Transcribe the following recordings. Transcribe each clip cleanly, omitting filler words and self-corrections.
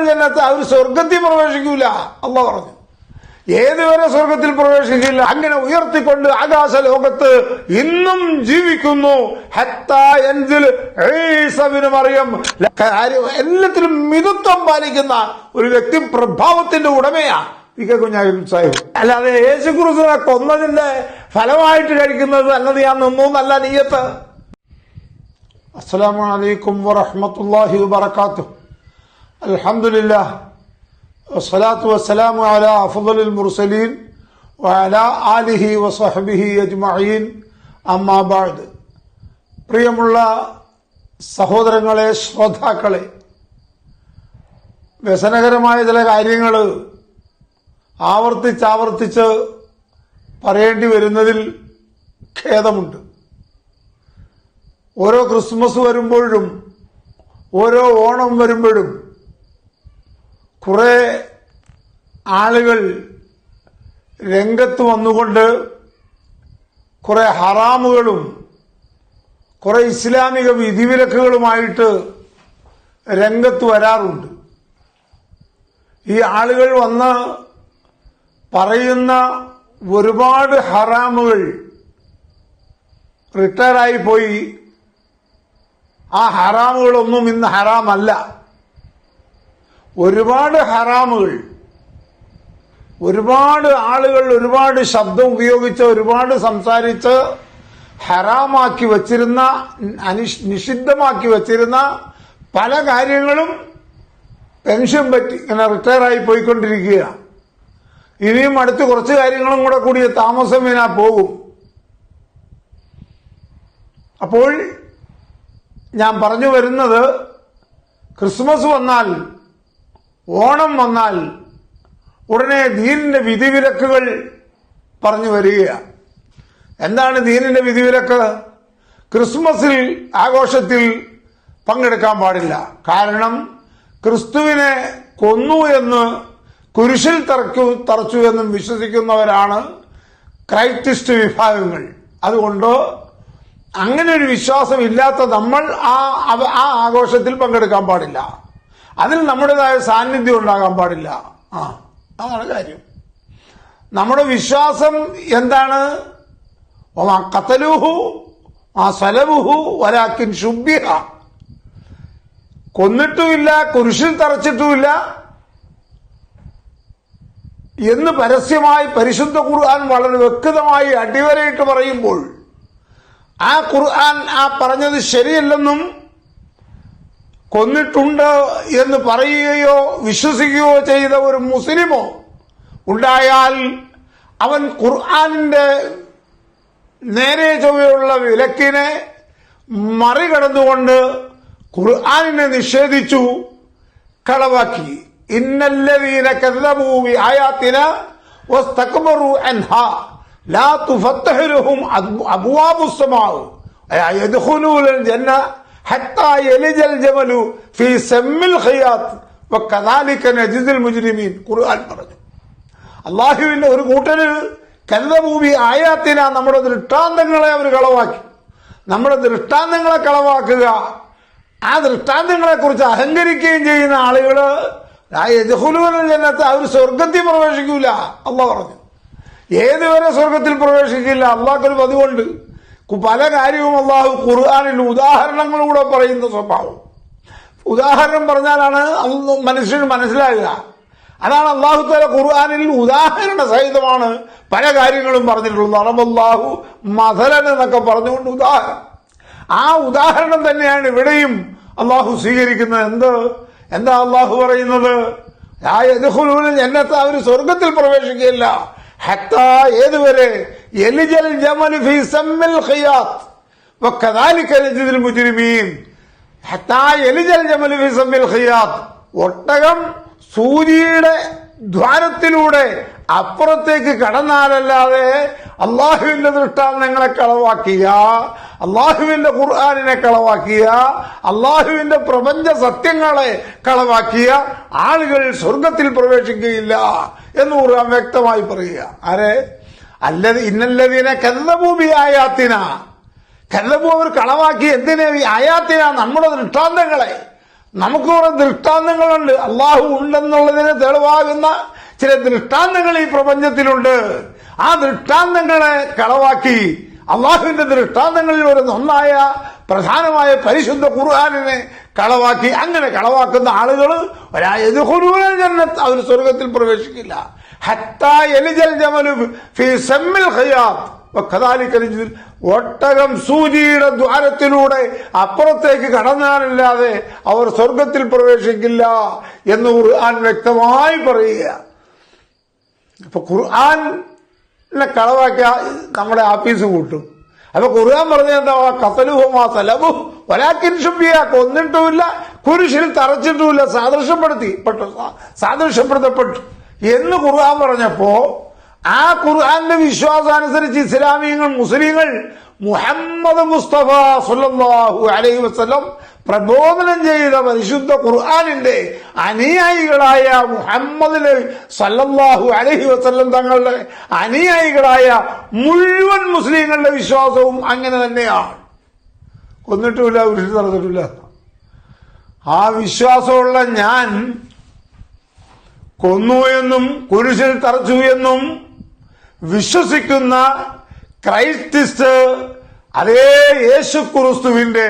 ജന്നത്ത് അവർ സ്വർഗത്തിൽ പ്രവേശിക്കൂല. അള്ളാഹ് പറഞ്ഞു ഏതുവരെ സ്വർഗത്തിൽ പ്രവേശിക്കില്ല. അങ്ങനെ ഉയർത്തിക്കൊണ്ട് ആകാശ ലോകത്ത് ഇന്നും ജീവിക്കുന്നു. മറിയം എല്ലാത്തിലും മിതത്വം പാലിക്കുന്ന ഒരു വ്യക്തി പ്രഭാവത്തിന്റെ ഉടമയാ പി കെ കുഞ്ഞാലിക്കുട്ടി സാഹിബ്. അല്ലാതെ യേശുക്രിസ്തുവിനെ കൊന്നതിന്റെ ഫലമായിട്ട് കഴിക്കുന്നത് അന്നത് ഞാൻ നിന്നു നല്ല നിയ്യത്ത്. അസ്സലാമു അലൈക്കും വറഹ്മത്തുള്ളാഹി വബറകാതുഹു. അൽഹംദുലില്ലാഹ് വസ്സലാത്തു വസ്സലാമു അലാ അഫ്ളലിൽ മുർസലീൻ വഅലാ ആലിഹി വസഹ്ബിഹി അജ്മഈൻ. അമ്മാ ബഅദ്. പ്രിയമുള്ള സഹോദരങ്ങളെ, ശ്രോതാക്കളെ, വ്യസനകരമായ ചില കാര്യങ്ങൾ ആവർത്തിച്ചാവർത്തിച്ച് പറയേണ്ടി വരുന്നതിൽ ഖേദമുണ്ട്. ഓരോ ക്രിസ്മസ് വരുമ്പോഴും ഓരോ ഓണം വരുമ്പോഴും കുറെ ആളുകൾ രംഗത്ത് വന്നുകൊണ്ട് കുറെ ഹറാമുകളും കുറെ ഇസ്ലാമിക വിധിവിലക്കുകളുമായിട്ട് രംഗത്ത് വരാറുണ്ട്. ഈ ആളുകൾ വന്ന് പറയുന്ന ഒരുപാട് ഹറാമുകൾ റിട്ടയറായി പോയി. ആ ഹറാമുകളൊന്നും ഇന്ന് ഹറാമല്ല. ഒരുപാട് ഹറാമുകൾ, ഒരുപാട് ആളുകൾ ഒരുപാട് ശബ്ദം ഉപയോഗിച്ച് ഒരുപാട് സംസാരിച്ച് ഹറാമാക്കി വച്ചിരുന്ന, നിഷിദ്ധമാക്കി വച്ചിരുന്ന പല കാര്യങ്ങളും പെൻഷൻ പറ്റി ഇങ്ങനെ റിട്ടയറായി പോയിക്കൊണ്ടിരിക്കുക. ഇനിയും അടുത്ത് കുറച്ച് കാര്യങ്ങളും കൂടെ കൂടിയ താമസം വിനാ പോകും. അപ്പോൾ ഞാൻ പറഞ്ഞു വരുന്നത്, ക്രിസ്മസ് വന്നാൽ, ഓണം വന്നാൽ ഉടനെ ദീനിന്റെ വിധിവിലക്കുകൾ പറഞ്ഞു വരികയാണ്. എന്താണ് ദീനിന്റെ വിധിവിലക്ക്? ക്രിസ്മസിൽ ആഘോഷത്തിൽ പങ്കെടുക്കാൻ പാടില്ല. കാരണം ക്രിസ്തുവിനെ കൊന്നു എന്ന്, കുരിശിൽ തറച്ചു എന്നും വിശ്വസിക്കുന്നവരാണ് ക്രൈസ്റ്റിസ്റ്റ് വിഭാഗങ്ങൾ. അതുകൊണ്ട് അങ്ങനെ ഒരു വിശ്വാസം ഇല്ലാത്ത നമ്മൾ ആ ആഘോഷത്തിൽ പങ്കെടുക്കാൻ പാടില്ല. അതിൽ നമ്മുടേതായ സാന്നിധ്യം ഉണ്ടാകാൻ പാടില്ല. അതാണ് കാര്യം. നമ്മുടെ വിശ്വാസം എന്താണ്? ഖതലൂഹു സലബുഹു വലാകിൻ ശുബ്ബിഹ. കൊന്നിട്ടുമില്ല, കുരിശിൽ തറച്ചിട്ടുമില്ല എന്ന് പരസ്യമായി പരിശുദ്ധ ഖുർആൻ വളരെ വ്യക്തമായി അടിവരയിട്ട് പറയുമ്പോൾ, ആ ഖുർആൻ ആ പറഞ്ഞത് ശരിയല്ലെന്നും കൊന്നിട്ടുണ്ട് എന്ന് പറയുകയോ വിശ്വസിക്കുകയോ ചെയ്ത ഒരു മുസ്ലിമോ ഉണ്ടായാൽ അവൻ ഖുർആനിന്റെ നേരെ ചൊവ്വയുള്ള വിലക്കിനെ മറികടന്നുകൊണ്ട് ഖുർആനിനെ നിഷേധിച്ചു, കളവാക്കി. ഇന്നല്ലദീന കദ്ദബൂ ബിആയാതിന വസ്തക്ബറൂ അൻഹാ ലാ തുഫത്തഹു ലഹും അബ്വാബുസ് സമാ യദ്ഖുലൂനൽ ജന്ന ഹത്താ യലിജൽ ജമലു ഫീ സമ്മിൽ ഖിയാത്ത് വകദാലിക നജിദുൽ മുജ്രിമീൻ. ഖുർആൻ പറഞ്ഞു. അല്ലാഹുവിന്റെ ഒരു കൂട്ടര് കദ്ദബൂ ബിആയാതിന, നമ്മുടെ ദൃഷ്ടാന്തങ്ങളെ അവർ കളവാക്കി. നമ്മുടെ ദൃഷ്ടാന്തങ്ങളെ കളവാക്കുക, ആ ദൃഷ്ടാന്തങ്ങളെ കുറിച്ച് അഹങ്കരിക്കുകയും ചെയ്യുന്ന ആളുകള് യദ്ഖുലൂനൽ ജന്നത്ത്, അവർ സ്വർഗത്തിൽ പ്രവേശിക്കൂല. അള്ളാഹ് പറഞ്ഞു. ഏതുവരെ സ്വർഗത്തിൽ പ്രവേശിക്കില്ല. അള്ളാഹ്ക്കൊരു പതിവുണ്ട്. പല കാര്യവും അള്ളാഹു ഖുർആനിൽ ഉദാഹരണങ്ങളിലൂടെ പറയുന്ന സ്വഭാവം. ഉദാഹരണം പറഞ്ഞാലാണ് മനുഷ്യന് മനസ്സിലാകുക. അതാണ് അള്ളാഹു തആല ഖുർആനിൽ ഉദാഹരണ സഹിതമാണ് പല കാര്യങ്ങളും പറഞ്ഞിട്ടുള്ളത്. അറബല്ലാഹു മസലൻ എന്നൊക്കെ പറഞ്ഞുകൊണ്ട് ഉദാഹരണം. ആ ഉദാഹരണം തന്നെയാണ് ഇവിടെയും അള്ളാഹു സ്വീകരിക്കുന്നത്. എന്താ അള്ളാഹു പറയുന്നത്? ജന്നത്ത്, അവർ സ്വർഗത്തിൽ പ്രവേശിക്കുകയില്ല. ഹത്താ, ഏതുവരെ? യലിജൽ ജമലു ഫീ സമ്മിൽ ഖിയാത്ത് വകദാലിക നജിദുൽ മുജ്രിമീൻ. ഹത്താ യലിജൽ ജമലു ഫീ സമ്മിൽ ഖിയാത്ത്, ഒട്ടകം സൂചിയുടെ ദ്വാരത്തിലൂടെ അപ്പുറത്തേക്ക് കടന്നാലല്ലാതെ അള്ളാഹുവിന്റെ ദൃഷ്ടാന്തങ്ങളെ കളവാക്കിയ, അള്ളാഹുവിന്റെ ഖുർആനിനെ കളവാക്കിയ, അള്ളാഹുവിന്റെ പ്രപഞ്ച സത്യങ്ങളെ കളവാക്കിയ ആളുകൾ സ്വർഗത്തിൽ പ്രവേശിക്കുകയില്ല എന്ന് ഖുർആൻ വ്യക്തമായി പറയുക. ആരെ? ഇന്നല്ലദീന കദ്ദബൂ ബിആയാതിന, കദ്ദബൂ, അവർ കളവാക്കി. എന്തിനെ? ആയാത്തിന, നമ്മുടെ ദൃഷ്ടാന്തങ്ങളെ. നമുക്ക് കുറെ ദൃഷ്ടാന്തങ്ങളുണ്ട്. അള്ളാഹു ഉണ്ടെന്നുള്ളതിന് തെളിവാകുന്ന ചില ദൃഷ്ടാന്തങ്ങൾ ഈ പ്രപഞ്ചത്തിലുണ്ട്. ആ ദൃഷ്ടാന്തങ്ങളെ കളവാക്കി അള്ളാഹുവിന്റെ ദൃഷ്ടാന്തങ്ങളിൽ ഒരു ഒന്നായ പ്രധാനമായ പരിശുദ്ധ ഖുർആനിനെ കളവാക്കി, അങ്ങനെ കളവാക്കുന്ന ആളുകൾ അവർ സ്വർഗത്തിൽ പ്രവേശിക്കില്ല. ഹത്താ യലിജൽ ജമലു ഫീ സമ്മിൽ ഖിയാത്ത് വകദാലിക ഒട്ടകം സൂചിയുടെ ദ്വാരത്തിലൂടെ അപ്പുറത്തേക്ക് കടന്നാലല്ലാതെ അവർ സ്വർഗത്തിൽ പ്രവേശിക്കില്ല എന്ന് ഖുർആൻ വ്യക്തമായി പറയുക. അപ്പൊ ഖുർആനെ കളവാക്കിയ നമ്മുടെ ആഫീസ് കൂട്ടും. അപ്പൊ ഖുർആൻ പറഞ്ഞ എന്താ? ഖതലുഹുമാ സലബു വലാകിൻ ശുബിയ, കൊന്നിട്ടുമില്ല, കുരിശിൽ തറച്ചിട്ടുമില്ല, സാദൃശ്യപ്പെടുത്തപ്പെട്ടു എന്ന് ഖുർആൻ പറഞ്ഞപ്പോ ആ ഖുർആന്റെ വിശ്വാസാനുസരിച്ച് ഇസ്ലാമിയങ്ങൾ, മുസ്ലിങ്ങൾ മുഹമ്മദ് മുസ്തഫ സല്ലല്ലാഹു അലൈഹി വസല്ലം പ്രബോധനം ചെയ്ത പരിശുദ്ധ ഖുർആനിന്റെ അനുയായികളായ മുഹമ്മദ് നബി സല്ലല്ലാഹു അലൈഹി വസല്ലം തങ്ങളുടെ അനുയായികളായ മുഴുവൻ മുസ്ലിങ്ങളുടെ വിശ്വാസവും അങ്ങനെ തന്നെയാണ്. കൊന്നിട്ടുമില്ല, കുരിശിൽ തറച്ചിട്ടില്ല. ആ വിശ്വാസമുള്ള ഞാൻ കൊന്നു എന്നും കുരിശിൽ തറച്ചു എന്നും വിശ്വസിക്കുന്ന ക്രൈസ്റ്റിസ്റ്റ്, അതേ യേശു ക്രിസ്തുവിന്റെ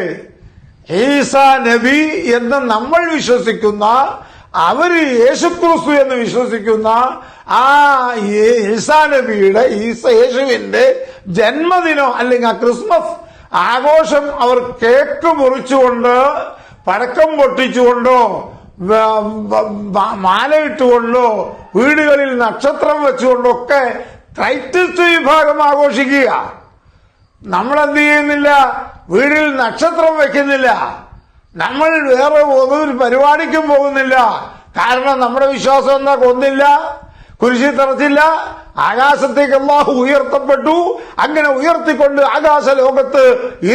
ഈസാ നബി എന്ന് നമ്മൾ വിശ്വസിക്കുന്ന, അവര് യേശുക്രിസ്തു എന്ന് വിശ്വസിക്കുന്ന ആ ഈസാ നബിയുടെ യേശുവിന്റെ ജന്മദിനം അല്ലെങ്കിൽ ക്രിസ്മസ് ആഘോഷം അവർ കേക്ക് മുറിച്ചുകൊണ്ട്, പടക്കം പൊട്ടിച്ചുകൊണ്ടോ, മാലയിട്ടുകൊണ്ടോ, വീടുകളിൽ നക്ഷത്രം വെച്ചുകൊണ്ടൊക്കെ ക്രൈസ്റ്റിസ്റ്റ് വിഭാഗം ആഘോഷിക്കുക. നമ്മളെന്ത് ചെയ്യുന്നില്ല? വീടിൽ നക്ഷത്രം വെക്കുന്നില്ല, നമ്മൾ വേറെ ഒരു പരിപാടിക്കും പോകുന്നില്ല. കാരണം നമ്മുടെ വിശ്വാസം എന്താ? കൊന്നില്ല, കുരിശിൽ തറച്ചില്ല, ആകാശത്തേക്ക് അല്ലാഹു ഉയർത്തപ്പെട്ടു. അങ്ങനെ ഉയർത്തിക്കൊണ്ട് ആകാശ ലോകത്ത്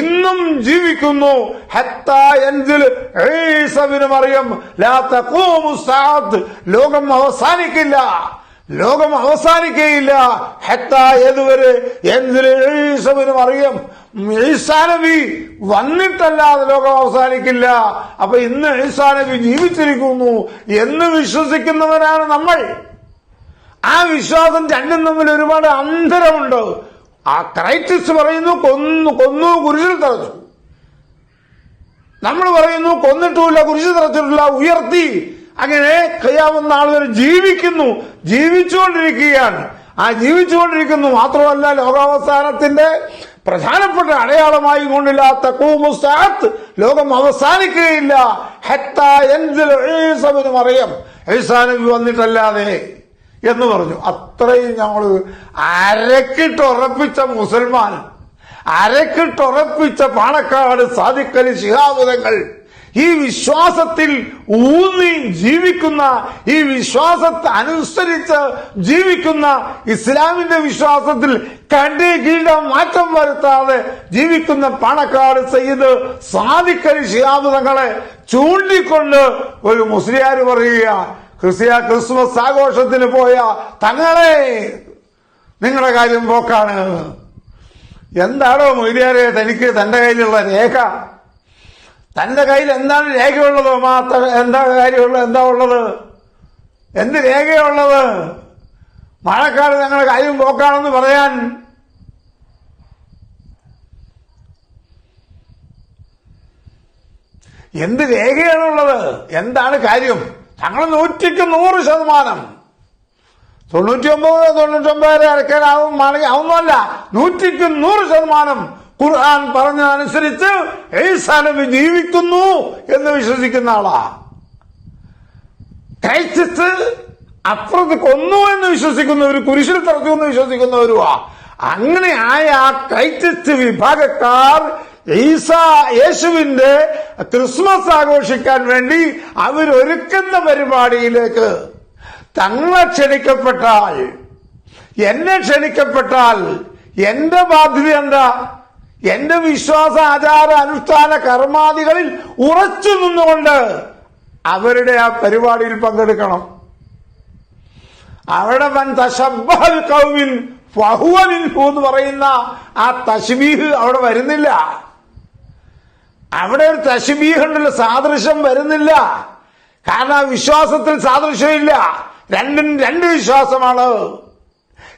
ഇന്നും ജീവിക്കുന്നു. ഹത്താ യൻസിൽ ഈസ ഇബ്നു മറിയം ലാ തഖൂമു സഅത്ത്, ലോകം അവസാനിക്കില്ല, ലോകം അവസാനിക്കുകയില്ല. ഹത്താ ഏതുവരെ? യൻസിൽ ഈസ ഇബ്നു മറിയം, ഈസാ നബി വന്നിട്ടല്ലാതെ ലോകം അവസാനിക്കില്ല. അപ്പൊ ഇന്ന് ഈസാ നബി ജീവിച്ചിരിക്കുന്നു എന്ന് വിശ്വസിക്കുന്നവരാണ് നമ്മൾ. ആ വിശ്വാസം രണ്ടും തമ്മിൽ ഒരുപാട് അന്തരമുണ്ട്. ആ ക്രൈസ്റ്റിസ്റ്റ് പറയുന്നു കൊന്നു കുരിശിൽ തറച്ചു, നമ്മൾ പറയുന്നു കൊന്നിട്ടുമില്ല, കുരിശിൽ തറച്ചിട്ടില്ല, ഉയർത്തി. അങ്ങനെ ഖിയാമത്ത് നാൾ വരെ ജീവിക്കുന്നു, ജീവിച്ചുകൊണ്ടിരിക്കുകയാണ്. ആ ജീവിച്ചുകൊണ്ടിരിക്കുന്നു മാത്രമല്ല, ലോകാവസാനത്തിന്റെ പ്രധാനപ്പെട്ട അടയാളമായി കൊണ്ടില്ല തഖൂമു സഅത്ത്, ലോകം അവസാനിക്കുകയില്ല. ഹത്താ യൻസിൽ ഈസ ഇബ്നു മറിയം, ഈസാ നബി വന്നിട്ടല്ലാതെ എന്ന് പറഞ്ഞു. അത്രയും ഞങ്ങൾ അരക്കിട്ടുറപ്പിച്ച മുസൽമാൻ, അരക്കിട്ടുറപ്പിച്ച പാണക്കാട് സാദിഖ് അലി ശിഹാബ് തങ്ങൾ ഈ വിശ്വാസത്തിൽ ഊന്നി ജീവിക്കുന്ന, ഈ വിശ്വാസത്തെ അനുസരിച്ച് ജീവിക്കുന്ന, ഇസ്ലാമിന്റെ വിശ്വാസത്തിൽ കണ്ടി കീഴ മാറ്റം വരുത്താതെ ജീവിക്കുന്ന പാണക്കാട് സയ്യിദ് സാദിഖ് അലി ശിഹാബ് തങ്ങളെ ചൂണ്ടിക്കൊണ്ട് ഒരു മുസ്ലിയാർ പറയുക, ക്രിസ്മസ് ആഘോഷത്തിന് പോയ തങ്ങളെ നിങ്ങളുടെ കാര്യം പോക്കാണ്. എന്താണോ മൊയ്ലിയാരെ തനിക്ക് തന്റെ കയ്യിലുള്ള രേഖ? തന്റെ കയ്യിൽ എന്താണ് രേഖയുള്ളത്? എന്താ കാര്യമുള്ളത്? എന്താ ഉള്ളത്? എന്ത് രേഖയുള്ളത്? മഴക്കാട് ഞങ്ങളുടെ കാര്യം പോക്കാണെന്ന് പറയാൻ? എന്ത് രേഖയാണുള്ളത്? എന്താണ് കാര്യം? ഞങ്ങൾ 100% 99 അരക്കാനാവും ആവുന്നല്ല, 100% ഖുർആൻ പറഞ്ഞതനുസരിച്ച് ഈസാ നബി ജീവിക്കുന്നു എന്ന് വിശ്വസിക്കുന്ന ആളാ. ക്രൈസ്റ്റിസ്റ്റ് അപ്പുറത്ത് കൊന്നു എന്ന് വിശ്വസിക്കുന്നവർ, കുരിശിൽ തറച്ചു എന്ന് വിശ്വസിക്കുന്നവരുവാ. അങ്ങനെ ആയ ആ ക്രൈസ്റ്റിസ്റ്റ് വിഭാഗക്കാർ യേശുവിന്റെ ക്രിസ്മസ് ആഘോഷിക്കാൻ വേണ്ടി അവരൊരുക്കുന്ന പരിപാടിയിലേക്ക് തങ്ങളെ ക്ഷണിക്കപ്പെട്ടാൽ, എന്നെ ക്ഷണിക്കപ്പെട്ടാൽ എന്റെ ബാധ്യത എന്താ? എന്റെ വിശ്വാസ ആചാര അനുഷ്ഠാന കർമാദികളിൽ ഉറച്ചു നിന്നുകൊണ്ട് അവരുടെ ആ പരിപാടിയിൽ പങ്കെടുക്കണം. അവിടെ മൻ തശബ്ബഹ ബിഖൗമിൻ ഫഹുവ മിൻഹു എന്ന് പറയുന്ന ആ തശ്ബീഹ് അവിടെ വരുന്നില്ല. അവിടെ ഒരു തശ്ബീഹുണ്ടല്ലോ, സാദൃശ്യം വരുന്നില്ല. കാരണം ആ വിശ്വാസത്തിൽ സാദൃശ്യമില്ല. രണ്ടും രണ്ട് വിശ്വാസമാണ്.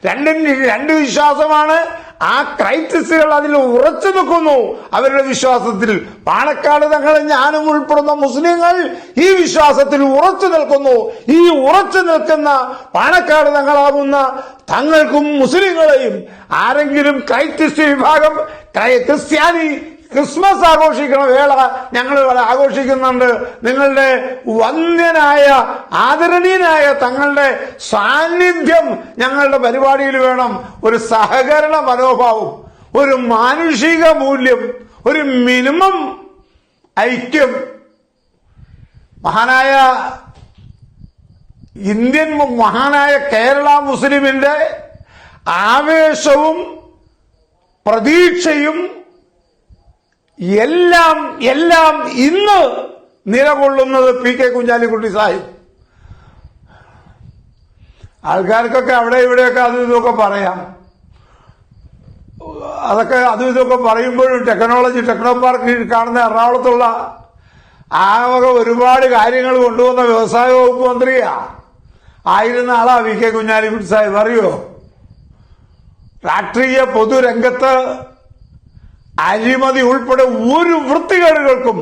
രണ്ടും രണ്ട് വിശ്വാസമാണ്. ആ ക്രൈറ്റിസുകൾ അതിൽ ഉറച്ചു നിൽക്കുന്നു. അവരുടെ വിശ്വാസത്തിൽ പാണക്കാട് തങ്ങളും ഞാനും ഉൾപ്പെടുന്ന മുസ്ലിങ്ങൾ ഈ വിശ്വാസത്തിൽ ഉറച്ചു നിൽക്കുന്നു. ഈ ഉറച്ചു നിൽക്കുന്ന പാണക്കാട് തങ്ങളാകുന്ന തങ്ങൾക്കും മുസ്ലിങ്ങളെയും ആരെങ്കിലും ക്രൈറ്റിസ്റ്റ് വിഭാഗം ക്രിസ്ത്യാനി ക്രിസ്മസ് ആഘോഷിക്കണ വേള ഞങ്ങൾ ആഘോഷിക്കുന്നുണ്ട്, നിങ്ങളുടെ വന്യനായ ആദരണീയനായ തങ്ങളുടെ സാന്നിധ്യം ഞങ്ങളുടെ പരിപാടിയിൽ വേണം. ഒരു സഹകരണ മനോഭാവം, ഒരു മാനുഷിക മൂല്യം, ഒരു മിനിമം ഐക്യം. മഹാനായ കേരള മുസ്ലിമിന്റെ ആവേശവും പ്രതീക്ഷയും എല്ലാം ഇന്ന് നിലകൊള്ളുന്നത് പി കെ കുഞ്ഞാലിക്കുട്ടി സാഹിബ്. ആൾക്കാർക്കൊക്കെ അവിടെ ഇവിടെയൊക്കെ അതും ഇതൊക്കെ പറയാം. അതൊക്കെ അതും ഇതൊക്കെ പറയുമ്പോഴും ടെക്നോ പാർക്ക് കാണുന്ന എറണാകുളത്തുള്ള ആ വക ഒരുപാട് കാര്യങ്ങൾ കൊണ്ടുവന്ന വ്യവസായ വകുപ്പ് മന്ത്രിയാ ആയിരുന്ന ആളാ പി കെ കുഞ്ഞാലിക്കുട്ടി സാഹിബ്. അറിയോ? രാഷ്ട്രീയ പൊതുരംഗത്ത് അഴിമതി ഉൾപ്പെടെ ഒരു വൃത്തികേടുകൾക്കും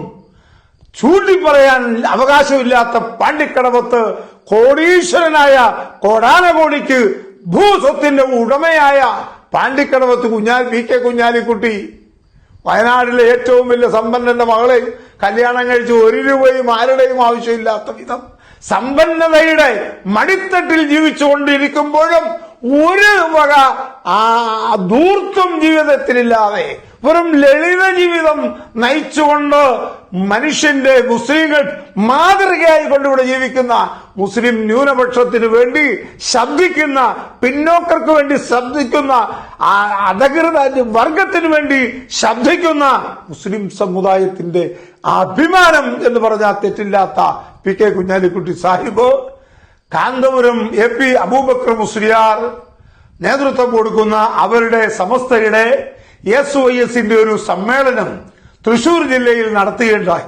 ചൂണ്ടിപ്പറയാൻ അവകാശമില്ലാത്ത പാണ്ടിക്കടവത്ത് കോടീശ്വരനായ കോടാനകോടിക്ക് ഭൂസ്വത്തിന്റെ ഉടമയായ പാണ്ടിക്കടവത്ത് പി കെ കുഞ്ഞാലിക്കുട്ടി വയനാട്ടിലെ ഏറ്റവും വലിയ സമ്പന്നന്റെ മകളെ കല്യാണം കഴിച്ച് 1 രൂപയും ആരുടെയും ആവശ്യമില്ലാത്ത വിധം സമ്പന്നതയുടെ മടിത്തട്ടിൽ ജീവിച്ചുകൊണ്ടിരിക്കുമ്പോഴും ഒരു വക ധൂർത്തും ജീവിതത്തിലില്ലാതെ വെറും ലളിത ജീവിതം നയിച്ചുകൊണ്ട് മനുഷ്യന്റെ മുസ്ലിങ്ങൾ മാതൃകയായി കൊണ്ടിവിടെ ജീവിക്കുന്ന മുസ്ലിം ന്യൂനപക്ഷത്തിന് വേണ്ടി ശബ്ദിക്കുന്ന, പിന്നോക്കർക്ക് വേണ്ടി ശബ്ദിക്കുന്ന, അധകൃത വർഗത്തിന് വേണ്ടി ശബ്ദിക്കുന്ന മുസ്ലിം സമുദായത്തിന്റെ അഭിമാനം എന്ന് പറഞ്ഞാൽ തെറ്റില്ലാത്ത P K Kunhalikutty Sahib Kanthapuram AP Abubakar Musliyar നേതൃത്വം കൊടുക്കുന്ന അവരുടെ സമസ്തയുടെ SOS ഒരു സമ്മേളനം തൃശൂർ ജില്ലയിൽ നടത്തുകയുണ്ടായി.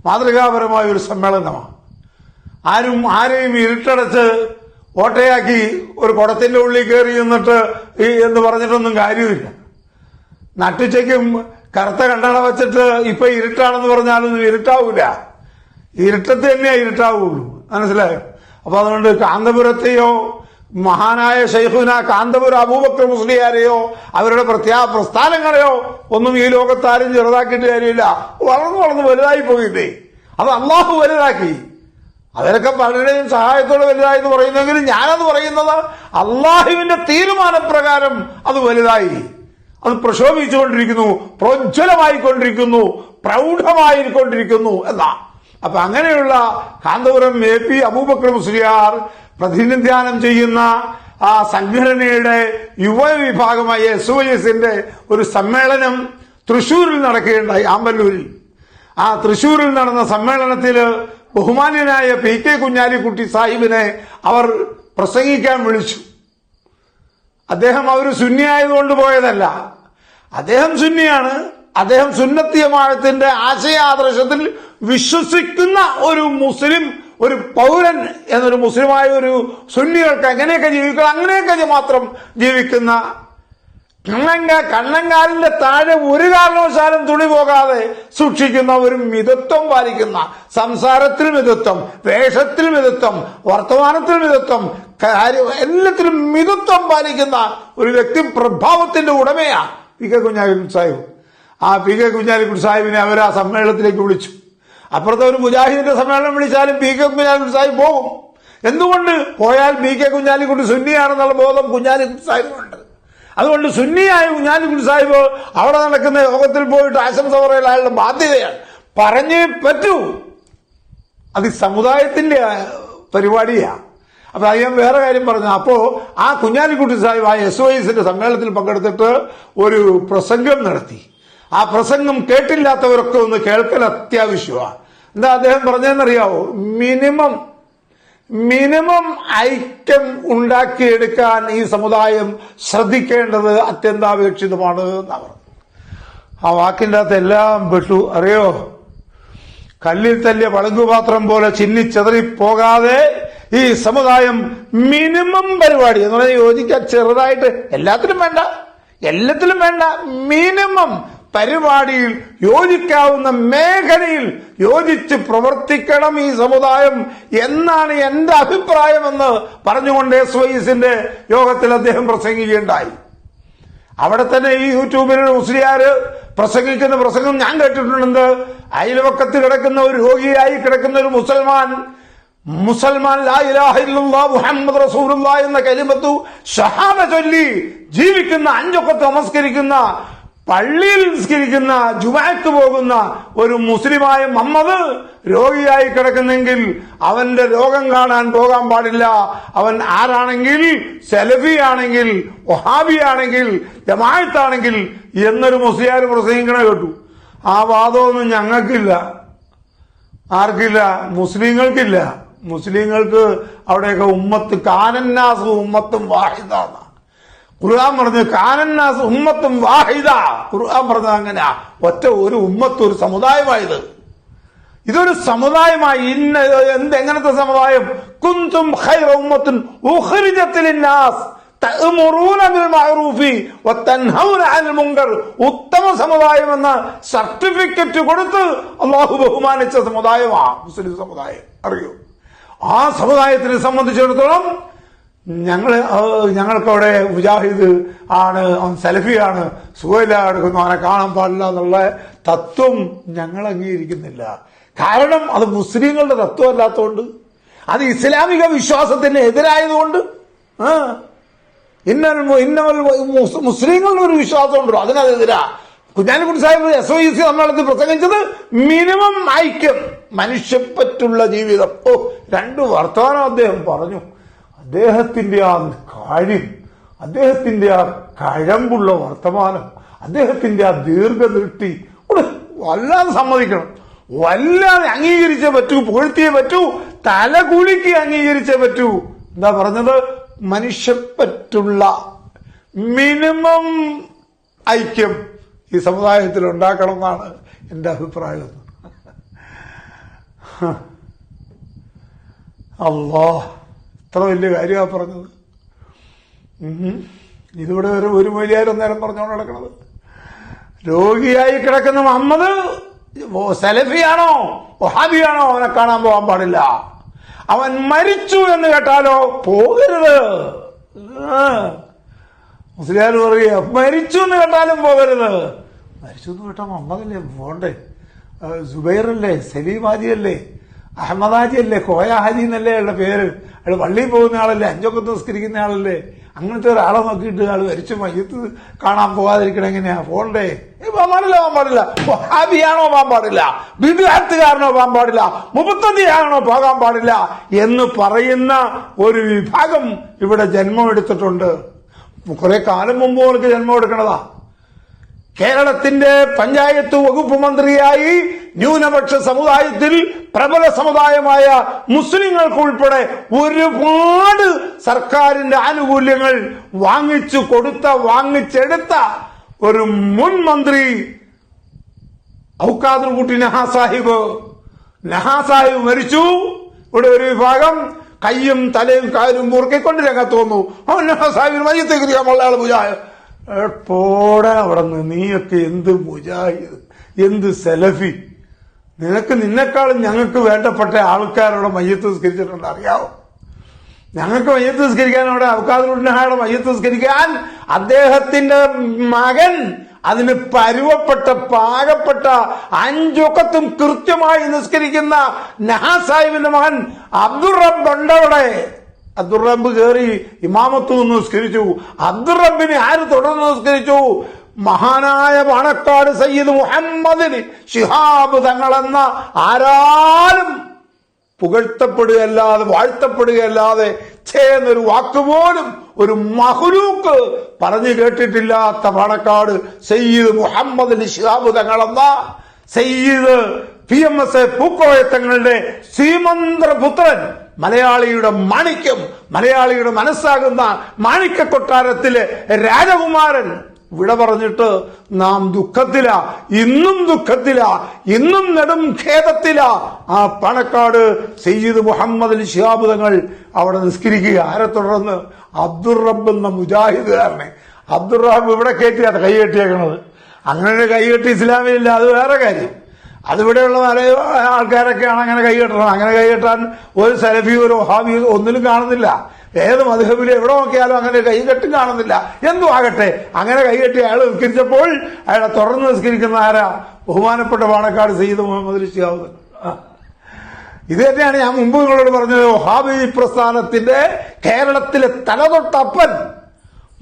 മാതൃകാപരമായ ഒരു സമ്മേളനമാണ്. ആരെയും ഇരുട്ടടച്ച് ഓട്ടയാക്കി ഒരു കുടത്തിന്റെ ഉള്ളിൽ കയറി നിന്നിട്ട് എന്ന് പറഞ്ഞിട്ടൊന്നും കാര്യമില്ല. നട്ടുച്ചയ്ക്കും കറുത്ത കണ്ണട വെച്ചിട്ട് ഇപ്പൊ ഇരുട്ടാണെന്ന് പറഞ്ഞാലൊന്നും ഇരുട്ടാവൂല. ഇരുട്ടത്ത് തന്നെയാ ഇരുട്ടാവുള്ളൂ. മനസ്സിലായോ? അപ്പൊ അതുകൊണ്ട് കാന്തപുരത്തെയോ മഹാനായ ശൈഖുന കാന്തപുരം അബൂബക്കർ മുസ്ലിയാരെയോ അവരുടെ പ്രസ്ഥാനങ്ങളെയോ ഒന്നും ഈ ലോകത്താരും ചെറുതാക്കിയിട്ട് കാര്യമില്ല. വളർന്നു വലുതായി പോയില്ലേ. അത് അള്ളാഹു വലുതാക്കി. അതിനൊക്കെ പലരുടെയും സഹായത്തോടെ വലുതായി എന്ന് പറയുന്നെങ്കിലും ഞാനത് പറയുന്നത് അള്ളാഹുവിന്റെ തീരുമാനപ്രകാരം അത് വലുതായി. അത് പ്രശോഭിച്ചുകൊണ്ടിരിക്കുന്നു, പ്രോജ്വലമായിക്കൊണ്ടിരിക്കുന്നു, പ്രൗഢമായിക്കൊണ്ടിരിക്കുന്നു എന്നാ. അപ്പൊ അങ്ങനെയുള്ള കാന്തപുരം AP അബൂബക്കർ മുസ്ലിയാർ പ്രതിനിധാനം ചെയ്യുന്ന ആ സംഘടനയുടെ യുവവിഭാഗമായ SOS ഒരു സമ്മേളനം തൃശൂരിൽ നടക്കുകയുണ്ടായി, ആമ്പല്ലൂരിൽ. ആ തൃശൂരിൽ നടന്ന സമ്മേളനത്തിൽ ബഹുമാന്യനായ പി കെ കുഞ്ഞാലിക്കുട്ടി സാഹിബിനെ അവർ പ്രസംഗിക്കാൻ വിളിച്ചു. അദ്ദേഹം അവർ സുന്നിയായതുകൊണ്ട് പോയതല്ല. അദ്ദേഹം സുന്നിയാണ്. അദ്ദേഹം സുന്നത്തി ജമാഅത്തിന്റെ ആശയാദർശത്തിൽ വിശ്വസിക്കുന്ന ഒരു മുസ്ലിം, ഒരു പൗരൻ എന്നൊരു മുസ്ലിമായ ഒരു സുന്നികൾക്ക് എങ്ങനെയൊക്കെ ജീവിക്കണം അങ്ങനെയൊക്കെ മാത്രം ജീവിക്കുന്ന, കണ്ണങ്കാലിന്റെ താഴെ ഒരു കാരണവശാലും തുണി പോകാതെ സൂക്ഷിക്കുന്ന, ഒരു മിതത്വം പാലിക്കുന്ന, സംസാരത്തിൽ മിതത്വം, വേഷത്തിൽ മിതത്വം, വർത്തമാനത്തിൽ മിതത്വം, എല്ലാത്തിലും മിതത്വം പാലിക്കുന്ന ഒരു വ്യക്തി പ്രഭാവത്തിന്റെ ഉടമയാ പി കെ കുഞ്ഞാലിക്കുട്ടി സാഹിബ്. ആ പി കെ കുഞ്ഞാലിക്കുട്ടി സാഹിബിനെ അവർ ആ സമ്മേളനത്തിലേക്ക് വിളിച്ചു. അപ്പുറത്തെ ഒരു മുജാഹിദിന്റെ സമ്മേളനം വിളിച്ചാലും പി കെ കുഞ്ഞാലിക്കുട്ടി സാഹിബ് പോകും. എന്തുകൊണ്ട്? പോയാൽ പി കെ കുഞ്ഞാലിക്കുട്ടി സുന്നിയാണെന്നുള്ള ബോധം കുഞ്ഞാലിക്കുട്ടി സാഹിബിനുണ്ട്. അതുകൊണ്ട് സുന്നിയായ കുഞ്ഞാലിക്കുട്ടി സാഹിബ് അവിടെ നടക്കുന്ന യോഗത്തിൽ പോയിട്ട് ആശംസ പറയൽ അയാളുടെ ബാധ്യതയാണ്. പറഞ്ഞേ പറ്റൂ. അത് സമുദായത്തിന്റെ പരിപാടിയാ. അപ്പൊ അത് ഞാൻ വേറെ കാര്യം പറഞ്ഞു. അപ്പോ ആ കുഞ്ഞാലിക്കുട്ടി സാഹിബ് ആ SOS സമ്മേളനത്തിൽ പങ്കെടുത്തിട്ട് ഒരു പ്രസംഗം നടത്തി. ആ പ്രസംഗം കേട്ടില്ലാത്തവരൊക്കെ ഒന്ന് കേൾക്കൽ അത്യാവശ്യമാണ്. എന്താ അദ്ദേഹം പറഞ്ഞതെന്നറിയാവോ? മിനിമം ഐക്യം ഉണ്ടാക്കിയെടുക്കാൻ ഈ സമുദായം ശ്രദ്ധിക്കേണ്ടത് അത്യന്താപേക്ഷിതമാണ് എന്നാണ് പറഞ്ഞത്. ആ വാക്കിൻ്റെ അകത്ത് എല്ലാം പെട്ടു. അറിയോ, കല്ലിൽ തല്ലിയ പളുങ്കുപാത്രം പോലെ ചിന്നിച്ചെതറി പോകാതെ ഈ സമുദായം മിനിമം പരിപാടി എന്ന് പറഞ്ഞാൽ യോജിക്കാൻ ചെറുതായിട്ട് എല്ലാത്തിലും വേണ്ട മിനിമം പരിപാടിയിൽ യോജിക്കാവുന്ന മേഖലയിൽ യോജിച്ച് പ്രവർത്തിക്കണം ഈ സമുദായം എന്നാണ് എന്റെ അഭിപ്രായമെന്ന് പറഞ്ഞുകൊണ്ട് SYS യോഗത്തിൽ അദ്ദേഹം പ്രസംഗിക്കുകയുണ്ടായി. അവിടെ തന്നെ ഈ യൂട്യൂബിൽ മുസ്ലിയാര് പ്രസംഗിക്കുന്ന പ്രസംഗം ഞാൻ കേട്ടിട്ടുണ്ട്. അയൽവക്കത്ത് കിടക്കുന്ന ഒരു രോഗിയായി കിടക്കുന്ന ഒരു മുസൽമാൻ ലാ ഇലാഹ ഇല്ലല്ലാഹ് മുഹമ്മദ് റസൂലുള്ളാഹി എന്ന കലിമത്തു ഷഹാദ ചൊല്ലി ജീവിക്കുന്ന, 5 വഖത്ത് നമസ്കരിക്കുന്ന, പള്ളിയിൽ നിസ്കരിക്കുന്ന, ജുമാഅത്ത് പോകുന്ന ഒരു മുസ്ലിമായ മുഹമ്മദ് രോഗിയായി കിടക്കുന്നെങ്കിൽ അവന്റെ രോഗം കാണാൻ പോകാൻ പാടില്ല. അവൻ ആരാണെങ്കിൽ, സലഫി ആണെങ്കിൽ, വഹാബി ആണെങ്കിൽ, ജമാഅത്താണെങ്കിൽ എന്നൊരു മുസ്ലിയാർ പ്രസംഗിക്കണ കേട്ടു. ആ വാദമൊന്നും ഞങ്ങൾക്കില്ല. ആർക്കില്ല? മുസ്ലിങ്ങൾക്കില്ല. മുസ്ലിങ്ങൾക്ക് അവിടെയൊക്കെ ഉമ്മത്ത് കാനന്നാസ് ഉമ്മത്തും വാഹിദാണ് ഖുർആൻ പറഞ്ഞു. കാനന്നാസ് ഉമ്മത്തും വാഹിദ ഖുർആൻ പറഞ്ഞത് അങ്ങനെയാ. ഒറ്റ ഒരു ഉമ്മത്ത്, ഒരു സമുദായമായത്. ഇതൊരു സമുദായമായി. എങ്ങനത്തെ സമുദായം? കുന്തും ഖൈറ ഉമ്മത്തുൻ ഉഖ്രിജത് ലിന്നാസ് തഅ്മുറൂന ബിൽ മഅറൂഫി വതൻഹൗന അനിൽ മുൻകർ. ഉത്തമ സമുദായം എന്ന സർട്ടിഫിക്കറ്റ് കൊടുത്ത് അല്ലാഹു ബഹുമാനിച്ച സമുദായമാണ് മുസ്ലിം സമുദായം. അറിയോ, ആ സമുദായത്തിനെ സംബന്ധിച്ചിടത്തോളം ഞങ്ങൾക്കവിടെ മുജാഹിദ് ആണ്, അവൻ സലഫിയാണ്, സുഖമില്ല എടുക്കുന്നു, അവനെ കാണാൻ പാടില്ല എന്നുള്ള തത്വം ഞങ്ങൾ അംഗീകരിക്കുന്നില്ല. കാരണം അത് മുസ്ലിങ്ങളുടെ തത്വം അല്ലാത്തതുകൊണ്ട്, അത് ഇസ്ലാമിക വിശ്വാസത്തിന് എതിരായതുകൊണ്ട്. മുസ്ലിങ്ങളുടെ ഒരു വിശ്വാസമുണ്ടല്ലോ, അതിനെതിരാ. കുഞ്ഞാലിക്കുട്ടി സാഹിബ് SYS സമ്മേളനത്തിൽ പ്രസംഗിച്ചത് മിനിമം ഐക്യം, മനുഷ്യപ്പറ്റുള്ള ജീവിതം. 2 വർത്തമാനം അദ്ദേഹം പറഞ്ഞു. അദ്ദേഹത്തിന്റെ ആ കാര്യം, അദ്ദേഹത്തിന്റെ ആ കഴമ്പുള്ള വർത്തമാനം, അദ്ദേഹത്തിന്റെ ആ ദീർഘദൃഷ്ടി വല്ലാതെ സമ്മതിക്കണം. വല്ലാതെ അംഗീകരിച്ചേ പറ്റൂ, പുകഴ്ത്തിയേ പറ്റൂ, തലകുലുക്കി അംഗീകരിച്ചേ പറ്റൂ. എന്താ പറഞ്ഞത്? മനുഷ്യപ്പറ്റുള്ള മിനിമം ഐക്യം ഈ സമുദായത്തിൽ ഉണ്ടാക്കണം എന്നാണ് എന്റെ അഭിപ്രായം. അല്ലാഹ്, ഇത്ര വലിയ കാര്യമാണ് പറഞ്ഞത്. ഇതിവിടെ ഒരു മൊഴിയായിരം നേരം പറഞ്ഞോണ്ട് നടക്കണത്. രോഗിയായി കിടക്കുന്ന മുഹമ്മദ് സലഫിയാണോ വഹാബിയാണോ അവനെ കാണാൻ പോകാൻ പാടില്ല. അവൻ മരിച്ചു എന്ന് കേട്ടാലോ പോകരുത്. മുസ്ലിയാർ പറയുക മരിച്ചു എന്ന് കേട്ടാലും പോകരുത്. മരിച്ചു എന്ന് കേട്ടാൽ മുഹമ്മദല്ലേ പോണ്ടേ? സുബൈറല്ലേ, സലീം ഹാജിയല്ലേ, അഹമ്മദ് ഹാജിയല്ലേ, കോയ ഹാജി എന്നല്ലേ അയാളുടെ പേര്. അയാൾ പള്ളിയിൽ പോകുന്ന ആളല്ലേ, 5 വഖത്ത് നിസ്കരിക്കുന്ന ആളല്ലേ. അങ്ങനത്തെ ഒരാളെ നോക്കിയിട്ട് അയാൾ മരിച്ചു മയ്യത്ത് കാണാൻ പോകാതിരിക്കണം. എങ്ങനെയാ പോണ്ടേ? പോകാൻ പാടില്ല. വഹാബിയാണോ പോകാൻ പാടില്ല, ബിദ്അത്തുകാരനോ പോകാൻ പാടില്ല, മുബത്തദിയാണോ പോകാൻ പാടില്ല എന്ന് പറയുന്ന ഒരു വിഭാഗം ഇവിടെ ജന്മമെടുത്തിട്ടുണ്ട്. കുറെ കാലം മുമ്പ് അവർക്ക് ജന്മം എടുക്കണതാ. കേരളത്തിന്റെ പഞ്ചായത്ത് വകുപ്പ് മന്ത്രിയായി ന്യൂനപക്ഷ സമുദായത്തിൽ പ്രബല സമുദായമായ മുസ്ലിങ്ങൾക്ക് ഉൾപ്പെടെ ഒരുപാട് സർക്കാരിന്റെ ആനുകൂല്യങ്ങൾ വാങ്ങിച്ചെടുത്ത ഒരു മുൻ മന്ത്രി ഔക്കാദർ കുട്ടി നഹാ സാഹിബ് മരിച്ചു. ഇവിടെ ഒരു വിഭാഗം കയ്യും തലയും കാലും മുറുക്കിക്കൊണ്ട് രംഗത്ത് വന്നു. നഹാ സാഹിബിന് മയ്യത്തേക്ക് ആള് മുജാഹിദ്. പോടെ അവിടെ നിന്ന്. നീയൊക്കെ എന്ത് മുജാഹിദ്, എന്ത് സലഫി? നിന്നെക്കാളും ഞങ്ങൾക്ക് വേണ്ടപ്പെട്ട ആൾക്കാരോടെ മയ്യത്ത് നിസ്കരിച്ചിട്ടുണ്ട്, അറിയാവോ? ഞങ്ങൾക്ക് മയ്യത്ത് നിസ്കരിക്കാൻ അവിടെ ഔക്കാദുൽ മയ്യത്ത് നിസ്കരിക്കാൻ അദ്ദേഹത്തിന്റെ മകൻ, അതിന് പാകപ്പെട്ട 5 വഖത്തും കൃത്യമായി നിസ്കരിക്കുന്ന നഹാ സാഹിബിന്റെ മകൻ അബ്ദുർ റബ്ബ് ഉണ്ടവിടെ. അബ്ദുർ റബ്ബ് കയറി ഇമാമത്ത് നിന്ന് നിസ്കരിച്ചു. അബ്ദുർ റബ്ബിനെ ആര് തുടർന്ന് നിസ്കരിച്ചു? മഹാനായ പാണക്കാട് സയ്യിദ് മുഹമ്മദ് ശിഹാബ് തങ്ങളെന്ന ആരാലും പുകഴ്ത്തപ്പെടുകയല്ലാതെ വാഴ്ത്തപ്പെടുകയല്ലാതെ എന്നൊരു വാക്കുപോലും ഒരു മഹ്ലൂക്ക് പറഞ്ഞു കേട്ടിട്ടില്ലാത്ത പാണക്കാട് സയ്യിദ് മുഹമ്മദ് ശിഹാബ് തങ്ങളെന്ന സയ്യിദ് PMS പൂക്കോയ തങ്ങളുടെ ശ്രീമന്ത്രപുത്രൻ, മലയാളിയുടെ മാണിക്യം, മലയാളിയുടെ മനസ്സാകുന്ന മാണിക്യ കൊട്ടാരത്തിലെ രാജകുമാരൻ, ഇവിടെ പറഞ്ഞിട്ട് നാം ദുഃഖത്തിലാ, ഇന്നും ദുഃഖത്തിലാ, ഇന്നും നെടും ഖേദത്തിലാ. ആ പാണക്കാട് സയ്യിദ് മുഹമ്മദ് അലി ശിഹാബ് തങ്ങൾ അവിടെ നിസ്കരിക്കുക. ആരെ തുടർന്ന്? അബ്ദുർ റബ്ബ് എന്ന മുജാഹിദുകാരനെ. അബ്ദുർ റബ്ബ് ഇവിടെ കയറ്റിയാണ് കൈകെട്ടിയേക്കണത്. അങ്ങനെ കൈകെട്ടി ഇസ്ലാമിലില്ല, അത് വേറെ കാര്യം. അതിവിടെയുള്ള പല ആൾക്കാരൊക്കെയാണ് അങ്ങനെ കൈകെട്ടണം. അങ്ങനെ കൈകെട്ടാൻ ഒരു സലഫി ഒരു വഹാബി ഒന്നിലും കാണുന്നില്ല. ഏത് മദ്ഹബിലും എവിടെ നോക്കിയാലും അങ്ങനെ കൈകെട്ടും കാണുന്നില്ല. എന്തും ആകട്ടെ, അങ്ങനെ കൈകെട്ടി അയാൾ നിസ്കരിച്ചപ്പോൾ അയാളെ തുടർന്ന് നിസ്കരിക്കുന്ന ആരാ? ബഹുമാനപ്പെട്ട പാണക്കാട് സയ്യിദ് മുഹമ്മദ് അലി ശിഹാബ് തങ്ങൾ. ഇത് തന്നെയാണ് ഞാൻ മുമ്പ് നിങ്ങളോട് പറഞ്ഞത്. വഹാബി പ്രസ്ഥാനത്തിന്റെ കേരളത്തിലെ തലതൊട്ടപ്പൻ,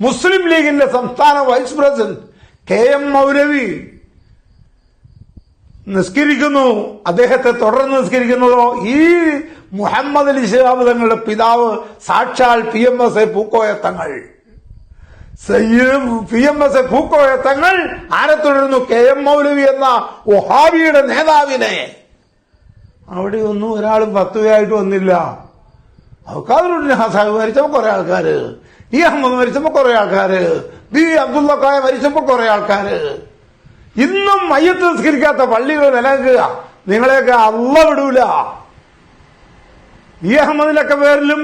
മുസ്ലിം ലീഗിന്റെ സംസ്ഥാന വൈസ് പ്രസിഡന്റ് KM മൗലവി നിസ്കരിക്കുന്നു. അദ്ദേഹത്തെ തുടർന്ന് നിസ്കരിക്കുന്നതോ ഈ മുഹമ്മദ് അലി ശിഹാബ് തങ്ങളുടെ പിതാവ് സാക്ഷാൽ PMS പൂക്കോയ തങ്ങൾ. PMS പൂക്കോയ തങ്ങൾ ആരെ തുടരുന്നു? KM മൗലവി എന്ന വഹാബിയുടെ നേതാവിനെ. അവിടെ ഒന്നും ഒരാളും ഫത്വയായിട്ട് വന്നില്ല. അവക്കാരുദ്ദീൻ സാഹിബ് മരിച്ചപ്പോ കുറെ ആൾക്കാര്, അഹമ്മദ് മരിച്ചപ്പോ കുറെ ആൾക്കാര്, അബ്ദുള്ള ഖായ മരിച്ചപ്പോ കുറെ ആൾക്കാര്. ഇന്നും മയ്യത്ത് നിസ്കരിക്കാത്ത പള്ളികൾ നിലനിൽക്കുക. നിങ്ങളെയൊക്കെ അള്ള വിടൂല. അഹമ്മദിലൊക്കെ പേരിലും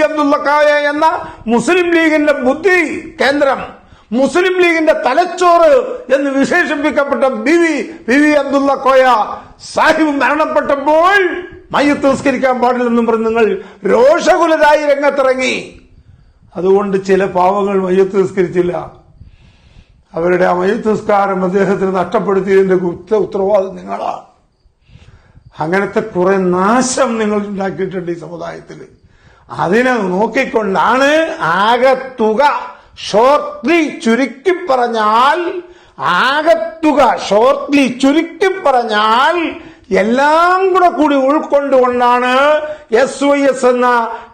അബ്ദുള്ള ഖായ എന്ന മുസ്ലിം ലീഗിന്റെ ബുദ്ധി കേന്ദ്രം, മുസ്ലിം ലീഗിന്റെ തലച്ചോറ് എന്ന് വിശേഷിപ്പിക്കപ്പെട്ട അബ്ദുള്ള ഖായ സാഹിബ് മരണപ്പെട്ടപ്പോൾ മയ്യത്ത് നിസ്കരിക്കാൻ പാടില്ലെന്നും പറഞ്ഞ് നിങ്ങൾ രോഷകുലരായി രംഗത്തിറങ്ങി. അതുകൊണ്ട് ചില പാവങ്ങൾ മയ്യത്ത് നിസ്കരിച്ചില്ല. അവരുടെ ആ മയ്യത്ത് നിസ്കാരം അദ്ദേഹത്തിന് നഷ്ടപ്പെടുത്തിയതിന്റെ ഉത്തരവാദിത്വം നിങ്ങളാണ്. അങ്ങനത്തെ കുറെ നാശം നിങ്ങൾ ഉണ്ടാക്കിയിട്ടുണ്ട് ഈ സമുദായത്തിൽ. അതിനെ നോക്കിക്കൊണ്ടാണ് ആകത്തുക ഷോർട്ട്ലി ചുരുക്കി പറഞ്ഞാൽ എല്ലാം കൂടി ഉൾക്കൊണ്ടുകൊണ്ടാണ് SYS എന്ന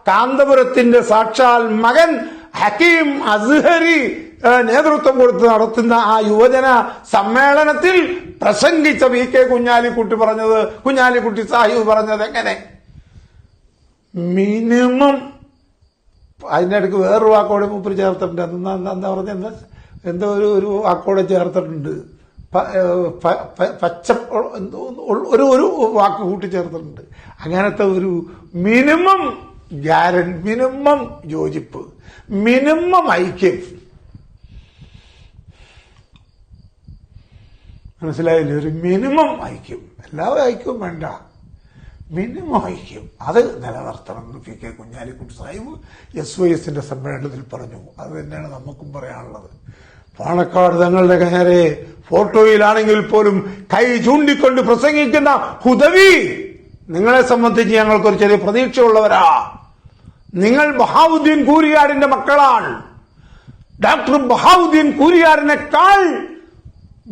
കാന്തപുരത്തിന്റെ സാക്ഷാൽ മകൻ ഹക്കീം അസ്ഹരി നേതൃത്വം കൊടുത്ത് നടത്തുന്ന ആ യുവജന സമ്മേളനത്തിൽ പ്രസംഗിച്ച VK കുഞ്ഞാലിക്കുട്ടി സാഹിബ് പറഞ്ഞത് എങ്ങനെ? മിനിമം അതിന്റെ അടുക്ക് വേറൊരു വാക്കോടെ മൂപ്പര് ചേർത്തിട്ടുണ്ട്. എന്താ പറഞ്ഞ എന്തോ ഒരു വാക്കോടെ ചേർത്തിട്ടുണ്ട്. പച്ച ഒരു വാക്ക് കൂട്ടിച്ചേർത്തിട്ടുണ്ട്. അങ്ങനത്തെ ഒരു മിനിമം മിനിമം യോജിപ്പ്, മിനിമം ഐക്യം. മനസ്സിലായില്ലേ? ഒരു മിനിമം ഐക്യം. എല്ലാവരും ഐക്യവും വേണ്ട, മിനിമം ഐക്യം അത് നിലനിർത്തണം എന്ന് VK കുഞ്ഞാലിക്കുട്ടി സാഹിബ് SYSന്റെ സമ്മേളനത്തിൽ പറഞ്ഞു. അത് തന്നെയാണ് നമുക്കും പറയാനുള്ളത്. പാണക്കാട് തങ്ങളുടെ നേരെ ഫോട്ടോയിലാണെങ്കിൽ പോലും കൈ ചൂണ്ടിക്കൊണ്ട് പ്രസംഗിക്കുന്ന ഹുദവി, നിങ്ങളെ സംബന്ധിച്ച് ഞങ്ങൾക്കൊരു ചെറിയ പ്രതീക്ഷയുള്ളവരാ. നിങ്ങൾ ബഹാവുദ്ദീൻ കൂരിയാടിന്റെ മക്കളാണ്. ഡോക്ടർ ബഹാവുദ്ദീൻ കൂരിയാടിനേക്കാൾ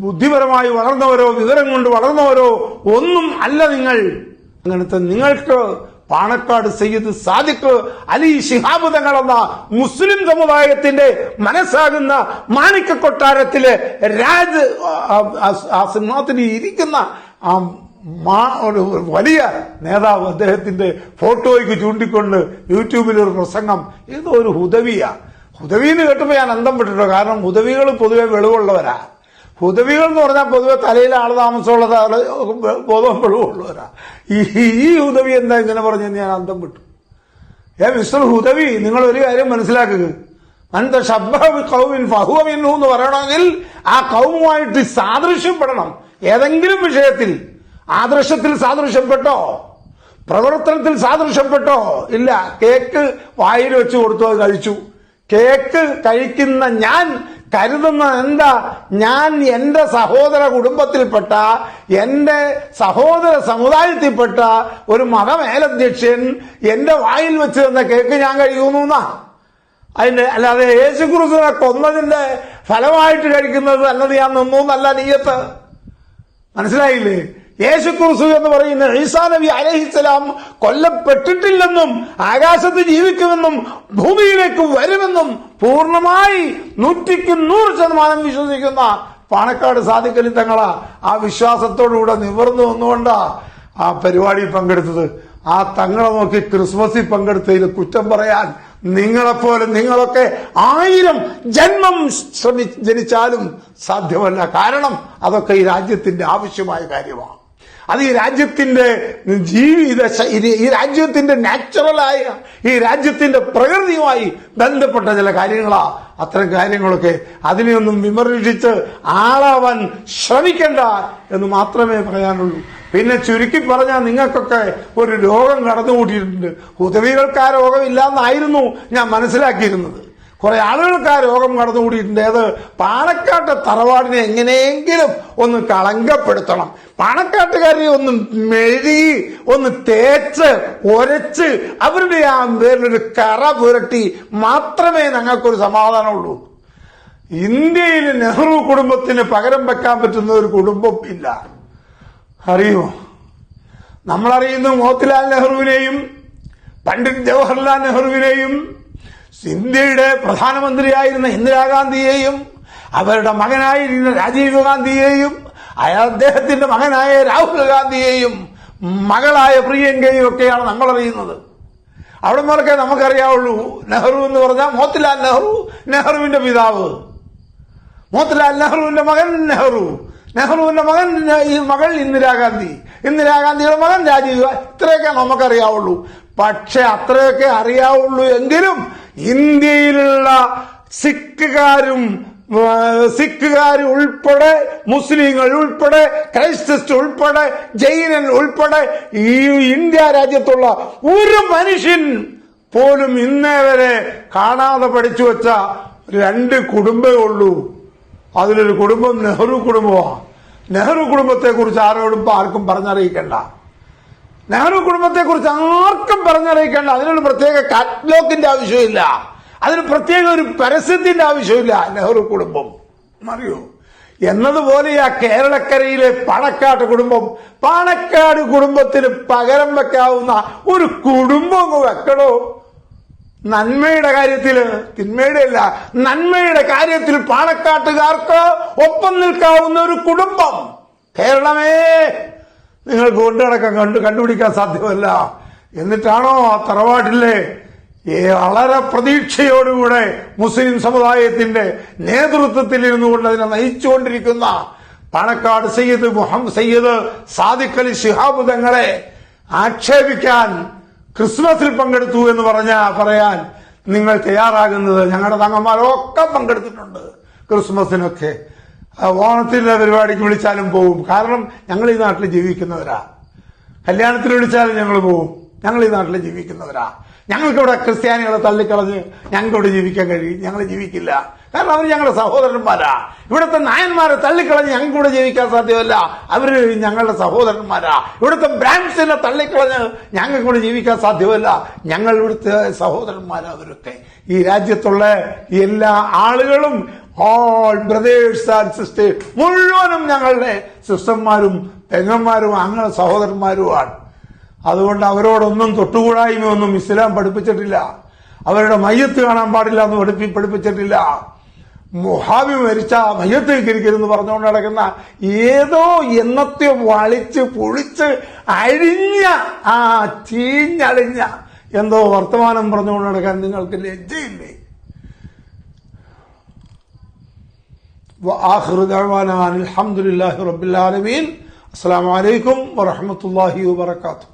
ബുദ്ധിപരമായി വളർന്നവരോ വിവരം കൊണ്ട് വളർന്നവരോ ഒന്നും അല്ല നിങ്ങൾ. അങ്ങനത്തെ നിങ്ങൾക്ക് പാണക്കാട് സയ്യിദ് സാദിഖ് അലി ശിഹാബ് തങ്ങളെന്ന മുസ്ലിം സമുദായത്തിന്റെ മനസ്സാകുന്ന മാണിക്ക കൊട്ടാരത്തിലെ രാജ് ആ സിംഹത്തിൽ ഇരിക്കുന്ന ആ ഒരു വലിയ നേതാവ്, അദ്ദേഹത്തിന്റെ ഫോട്ടോയ്ക്ക് ചൂണ്ടിക്കൊണ്ട് യൂട്യൂബിൽ ഒരു പ്രസംഗം, ഏതോ ഒരു ഹുദവിയാ. ഹുദവിന്ന് കേട്ടപ്പോ ഞാൻ അന്തം വിട്ടിട്ടോ. കാരണം ഹുദവികൾ പൊതുവെ വെളിവുള്ളവരാ. ഹുദവികൾ എന്ന് പറഞ്ഞാൽ പൊതുവെ തലയിൽ ആള് താമസമുള്ള ബോധം വെളിവുള്ളവരാ. ഈ ഹുദവി എന്താ ഇങ്ങനെ പറഞ്ഞെന്ന് ഞാൻ അന്തം വിട്ടു. മിസ്റ്റർ ഹുദവി, നിങ്ങൾ ഒരു കാര്യം മനസ്സിലാക്കുക. അന്ത ശബ്ബഹ ഖൗമിൻ ഫഹുവ മിൻഹു എന്ന് പറയണമെങ്കിൽ ആ കൗമുമായിട്ട് സാദൃശ്യപ്പെടണം. ഏതെങ്കിലും വിഷയത്തിൽ ആദർശത്തിൽ സാദൃശ്യപ്പെട്ടോ, പ്രവർത്തനത്തിൽ സാദൃശ്യപ്പെട്ടോ? ഇല്ല. കേക്ക് വായിൽ വെച്ച് കൊടുത്തു, അത് കഴിച്ചു. കേക്ക് കഴിക്കുന്ന ഞാൻ കരുതുന്ന എന്താ? ഞാൻ എന്റെ സഹോദര കുടുംബത്തിൽപ്പെട്ട, എന്റെ സഹോദര സമുദായത്തിൽപ്പെട്ട ഒരു മതമേലധ്യക്ഷൻ എന്റെ വായിൽ വെച്ച് തന്ന കേക്ക് ഞാൻ കഴിക്കുന്നു. അതിന്റെ അല്ലാതെ യേശുക്രിസ്തുവിനെ കൊന്നതിന്റെ ഫലമായിട്ട് കഴിക്കുന്നത് അല്ലാതെ ഞാൻ നിന്നു എന്നല്ല നീയത്ത്. മനസ്സിലായില്ലേ? യേശുക്രിസ്തു എന്ന് പറയുന്ന ഈസാ നബി അലൈഹിസ്സലാം കൊല്ലപ്പെട്ടിട്ടില്ലെന്നും ആകാശത്ത് ജീവിക്കുമെന്നും ഭൂമിയിലേക്ക് വരുമെന്നും പൂർണ്ണമായി 100% വിശ്വസിക്കുന്ന പാണക്കാട് സാദിഖ് അലി തങ്ങളാ ആ വിശ്വാസത്തോടുകൂടെ നിവർന്നു വന്നുകൊണ്ടാ ആ പരിപാടിയിൽ പങ്കെടുത്തത്. ആ തങ്ങളെ നോക്കി ക്രിസ്മസിൽ പങ്കെടുത്തതിൽ കുറ്റം പറയാൻ നിങ്ങളെപ്പോലെ നിങ്ങളൊക്കെ 1000 ജന്മം ജനിച്ചാലും സാധ്യമല്ല. കാരണം അതൊക്കെ ഈ രാജ്യത്തിന്റെ ആവശ്യമായ കാര്യമാണ്. അത് ഈ രാജ്യത്തിന്റെ ഈ രാജ്യത്തിന്റെ നാച്ചുറലായ ഈ രാജ്യത്തിന്റെ പ്രകൃതിയുമായി ബന്ധപ്പെട്ട ചില കാര്യങ്ങളാ. അത്തരം കാര്യങ്ങളൊക്കെ അതിനെയൊന്നും വിമർശിച്ച് ആളാവാൻ ശ്രമിക്കണ്ട എന്ന് മാത്രമേ പറയാനുള്ളൂ. പിന്നെ ചുരുക്കി പറഞ്ഞാൽ നിങ്ങൾക്കൊക്കെ ഒരു രോഗം കടന്നുകൂട്ടിയിട്ടുണ്ട്. ഹുദവികൾക്ക് ആ രോഗമില്ലാന്നായിരുന്നു ഞാൻ മനസ്സിലാക്കിയിരുന്നത്. കുറെ ആളുകൾക്ക് ആ രോഗം കടന്നുകൂടിയിട്ടുണ്ട്. അത് പാണക്കാട്ടെ തറവാടിനെ എങ്ങനെയെങ്കിലും ഒന്ന് കളങ്കപ്പെടുത്തണം, പാണക്കാട്ടുകാരെ ഒന്ന് മെഴുകി ഒന്ന് തേച്ച് ഒരച്ച് അവരുടെ ആ പേരിലൊരു കറ പുരട്ടി മാത്രമേ ഞങ്ങൾക്കൊരു സമാധാനമുള്ളൂ. ഇന്ത്യയിൽ നെഹ്റു കുടുംബത്തിന് പകരം വെക്കാൻ പറ്റുന്ന ഒരു കുടുംബം ഇല്ല. അറിയുമോ? നമ്മളറിയുന്നു മോത്തിലാൽ നെഹ്റുവിനെയും പണ്ഡിറ്റ് ജവഹർലാൽ നെഹ്റുവിനെയും ഇന്ത്യയുടെ പ്രധാനമന്ത്രിയായിരുന്ന ഇന്ദിരാഗാന്ധിയെയും അവരുടെ മകനായിരുന്ന രാജീവ് ഗാന്ധിയെയും അദ്ദേഹത്തിന്റെ മകനായ രാഹുൽ ഗാന്ധിയെയും മകളായ പ്രിയങ്കയും ഒക്കെയാണ് നമ്മൾ അറിയുന്നത്. അവിടെ നിന്നൊക്കെ നമുക്കറിയാവുള്ളൂ. നെഹ്റു എന്ന് പറഞ്ഞാൽ മോത്തിലാൽ നെഹ്റു, നെഹ്റുവിന്റെ പിതാവ്, മോത്തിലാൽ നെഹ്റുവിന്റെ മകൻ നെഹ്റു, നെഹ്റുവിന്റെ മകൾ ഇന്ദിരാഗാന്ധി, ഇന്ദിരാഗാന്ധിയുടെ മകൻ രാജീവ്. ഇത്രയൊക്കെ നമുക്കറിയാവുള്ളൂ. പക്ഷെ അത്രയൊക്കെ അറിയാവുള്ളൂ എങ്കിലും ഇന്ത്യയിലുള്ള സിഖുകാർ ഉൾപ്പെടെ, മുസ്ലിങ്ങൾ ഉൾപ്പെടെ, ക്രൈസ്തസ് ഉൾപ്പെടെ, ജൈനൻ ഉൾപ്പെടെ ഈ ഇന്ത്യ രാജ്യത്തുള്ള ഒരു മനുഷ്യൻ പോലും ഇന്നേ വരെ കാണാതെ പഠിച്ചു വെച്ച 2 കുടുംബമേ ഉള്ളൂ. അതിലൊരു കുടുംബം നെഹ്റു കുടുംബമാണ്. നെഹ്റു കുടുംബത്തെ കുറിച്ച് ആർക്കും പറഞ്ഞറിയിക്കണ്ട. നെഹ്റു കുടുംബത്തെ കുറിച്ച് ആർക്കും പറഞ്ഞറിയിക്കേണ്ട. അതിനൊരു പ്രത്യേക കാറ്റലോഗിന്റെ ആവശ്യമില്ല, അതിന് പ്രത്യേക ഒരു പരസ്യത്തിന്റെ ആവശ്യമില്ല. നെഹ്റു കുടുംബം അറിയോ എന്നതുപോലെ ആ കേരളക്കരയിലെ പാണക്കാട് കുടുംബം, പാണക്കാട് കുടുംബത്തിന് പകരം വെക്കാവുന്ന ഒരു കുടുംബം വെക്കണോ? നന്മയുടെ കാര്യത്തിൽ, തിന്മയുടെ അല്ല, നന്മയുടെ കാര്യത്തിൽ പാണക്കാട്ടുകാർക്ക് ഒപ്പം നിൽക്കാവുന്ന ഒരു കുടുംബം കേരളമേ നിങ്ങൾക്ക് കണ്ടുപിടിക്കാൻ സാധ്യമല്ല. എന്നിട്ടാണോ ആ തറവാട്ടിലെ വളരെ പ്രതീക്ഷയോടുകൂടെ മുസ്ലിം സമുദായത്തിന്റെ നേതൃത്വത്തിൽ ഇരുന്നുകൊണ്ട് അതിനെ നയിച്ചുകൊണ്ടിരിക്കുന്ന പാണക്കാട് സയ്യിദ് സാദിഖ് അലി ശിഹാബ് തങ്ങളെ ആക്ഷേപിക്കാൻ ക്രിസ്മസിൽ പങ്കെടുത്തു എന്ന് പറയാൻ നിങ്ങൾ തയ്യാറാകുന്നത്? ഞങ്ങളുടെ തങ്ങന്മാരൊക്കെ പങ്കെടുത്തിട്ടുണ്ട് ക്രിസ്മസിനൊക്കെ. ഓണത്തിന്റെ പരിപാടിക്ക് വിളിച്ചാലും പോവും. കാരണം ഞങ്ങൾ ഈ നാട്ടിൽ ജീവിക്കുന്നവരാ. കല്യാണത്തിന് വിളിച്ചാലും ഞങ്ങൾ പോവും. ഞങ്ങൾ ഈ നാട്ടിൽ ജീവിക്കുന്നവരാ. ഞങ്ങൾക്കിവിടെ ക്രിസ്ത്യാനികളെ തള്ളിക്കളഞ്ഞ് ഞങ്ങൾക്കിവിടെ ജീവിക്കാൻ കഴിയും? ഞങ്ങൾ ജീവിക്കില്ല. കാരണം അവർ ഞങ്ങളുടെ സഹോദരന്മാരാ. ഇവിടുത്തെ നായന്മാരെ തള്ളിക്കളഞ്ഞ് ഞങ്ങൾക്കിവിടെ ജീവിക്കാൻ സാധ്യമല്ല. അവര് ഞങ്ങളുടെ സഹോദരന്മാരാ. ഇവിടുത്തെ ബ്രാഹ്മിൻസിനെ തള്ളിക്കളഞ്ഞ് ഞങ്ങൾക്കിവിടെ ജീവിക്കാൻ സാധ്യമല്ല. ഞങ്ങൾ ഇവിടുത്തെ സഹോദരന്മാരാ. അവരൊക്കെ ഈ രാജ്യത്തുള്ള എല്ലാ ആളുകളും, ഓൾ ബ്രദേഴ്സ് ആൻഡ് സിസ്റ്റേഴ്സ്, മുഴുവനും ഞങ്ങളുടെ സിസ്റ്റർമാരും പെങ്ങന്മാരും ഞങ്ങളുടെ സഹോദരന്മാരുമാണ്. അതുകൊണ്ട് അവരോടൊന്നും തൊട്ടുകൂടായ്മയൊന്നും ഇസ്ലാം പഠിപ്പിച്ചിട്ടില്ല. അവരുടെ മയ്യത്ത് കാണാൻ പാടില്ല എന്ന് പഠിപ്പിച്ചിട്ടില്ല. മുഹാബി മരിച്ച മയ്യത്ത് കരിക്കരുന്ന് പറഞ്ഞുകൊണ്ട് നടക്കുന്ന ഏതോ എന്നത്തെ വളിച്ച് പൊളിച്ച് അഴിഞ്ഞ ചീഞ്ഞളിഞ്ഞ എന്തോ വർത്തമാനം പറഞ്ഞുകൊണ്ട് നടക്കാൻ നിങ്ങൾക്ക് ലജ്ജയില്ലേ? وآخر دعوانا الحمد لله رب العالمين. السلام عليكم ورحمة الله وبركاته.